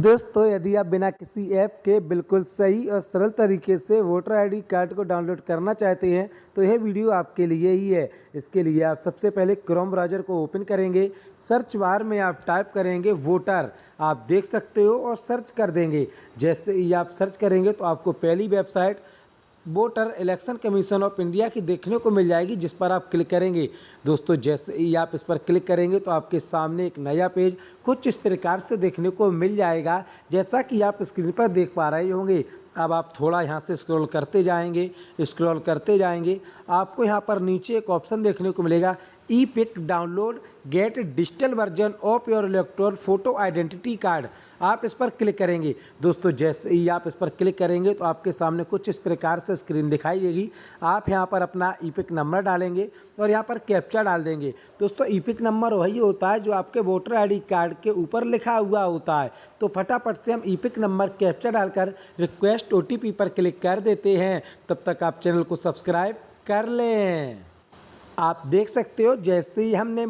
दोस्तों, यदि आप बिना किसी ऐप के बिल्कुल सही और सरल तरीके से वोटर आईडी कार्ड को डाउनलोड करना चाहते हैं तो यह वीडियो आपके लिए ही है। इसके लिए आप सबसे पहले क्रोम ब्राउज़र को ओपन करेंगे। सर्च बार में आप टाइप करेंगे वोटर, आप देख सकते हो, और सर्च कर देंगे। जैसे ही आप सर्च करेंगे तो आपको पहली website voter election commission of India की देखने को मिल जाएगी, जिस पर आप क्लिक करेंगे। दोस्तों, जैसे ही आप इस पर क्लिक करेंगे तो आपके सामने एक नया पेज कुछ इस प्रकार से देखने को मिल जाएगा, जैसा कि आप स्क्रीन पर देख पा रहे होंगे। अब आप थोड़ा यहाँ से स्क्रॉल करते जाएंगे, आपको यहाँ पर नीचे एक ऑप्शन देखने को मिलेगा, e EPIC download get digital version of your electoral photo identity card. आप इस पर क्लिक करेंगे। दोस्तों, जैसे ही आप इस पर क्लिक करेंगे तो आपके सामने कुछ इस प्रकार से स्क्रीन दिखाई देगी। आप यहाँ पर अपना ई पिक नंबर डालेंगे और यहाँ पर कैप्चा डाल देंगे। दोस्तों, ई पिक नंबर वही होता है जो आपके वोटर आईडी कार्ड के ऊपर लिखा हुआ होता है। तो फटाफट से हम ई पिक नंबर कैप्चा डालकर रिक्वेस्ट OTP पर क्लिक कर देते हैं। तब तक आप चैनल को सब्सक्राइब कर लें। आप देख सकते हो, जैसे ही हमने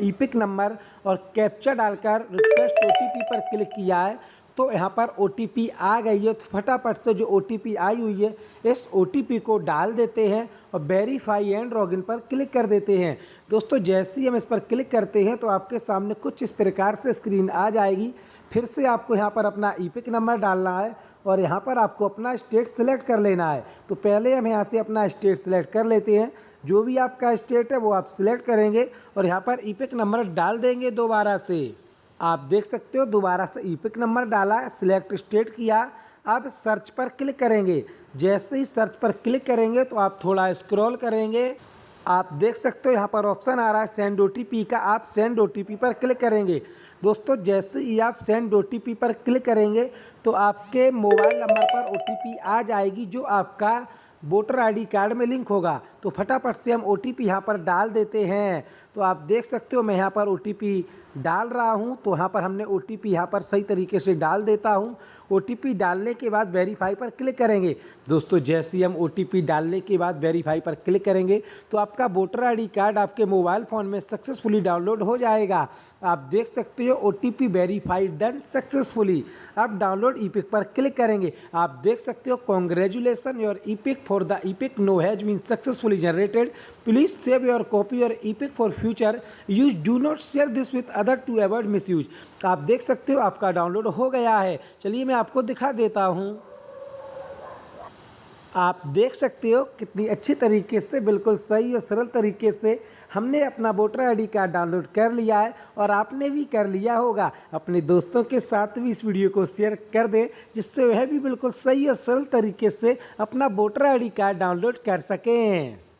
ई पिक नंबर और कैप्चा डालकर रिक्वेस्ट OTP पर क्लिक किया है तो यहाँ पर OTP आ गई है। तो फटाफट से जो OTP आई हुई है इस OTP को डाल देते हैं और वेरीफाई एंड लॉगिन पर क्लिक कर देते हैं। दोस्तों, जैसे ही हम इस पर क्लिक करते हैं तो आपके सामने कुछ इस प्रकार से स्क्रीन आ जाएगी। फिर से आपको यहाँ पर अपना ई पिक नंबर डालना है और यहाँ पर आपको अपना स्टेट सेलेक्ट कर लेना है। तो पहले हम यहाँ से अपना स्टेट सेलेक्ट कर लेते हैं। जो भी आपका स्टेट है वो आप सिलेक्ट करेंगे और यहाँ पर ई पिक नंबर डाल देंगे दोबारा से। आप देख सकते हो, दोबारा से ई पिक नंबर डाला, सिलेक्ट स्टेट किया। अब सर्च पर क्लिक करेंगे। जैसे ही सर्च पर क्लिक करेंगे तो आप थोड़ा स्क्रॉल करेंगे। आप देख सकते हो यहाँ पर ऑप्शन आ रहा है सेंड OTP का, आप सेंड OTP पर क्लिक करेंगे। दोस्तों, जैसे ही आप सेंड OTP पर क्लिक करेंगे तो आपके मोबाइल नंबर पर OTP आ जाएगी जो आपका वोटर आईडी कार्ड में लिंक होगा। तो फटाफट से हम OTP यहाँ पर डाल देते हैं। तो आप देख सकते हो मैं यहाँ पर OTP डाल रहा हूँ। तो यहाँ पर हमने OTP यहाँ पर सही तरीके से डाल देता हूँ। OTP डालने के बाद वेरीफाई पर क्लिक करेंगे। दोस्तों, जैसे ही हम OTP डालने के बाद वेरीफाई पर क्लिक करेंगे तो आपका वोटर आईडी कार्ड आपके मोबाइल फ़ोन में सक्सेसफुली डाउनलोड हो जाएगा। आप देख सकते हो OTP वेरीफाइड डन सक्सेसफुली। अब डाउनलोड ई पिक पर क्लिक करेंगे। आप देख सकते हो congratulation your e EPIC for the e EPIC no has been successfully generated, please save your copy or e EPIC for future use, do not share this with other to avoid misuse. आप देख सकते हो आपका download हो गया है। चलिए मैं आपको दिखा देता हूँ। आप देख सकते हो कितनी अच्छी तरीके से, बिल्कुल सही और सरल तरीके से हमने अपना वोटर आईडी कार्ड डाउनलोड कर लिया है और आपने भी कर लिया होगा। अपने दोस्तों के साथ भी इस वीडियो को शेयर कर दें, जिससे वह भी बिल्कुल सही और सरल तरीके से अपना वोटर आईडी कार्ड डाउनलोड कर सकें।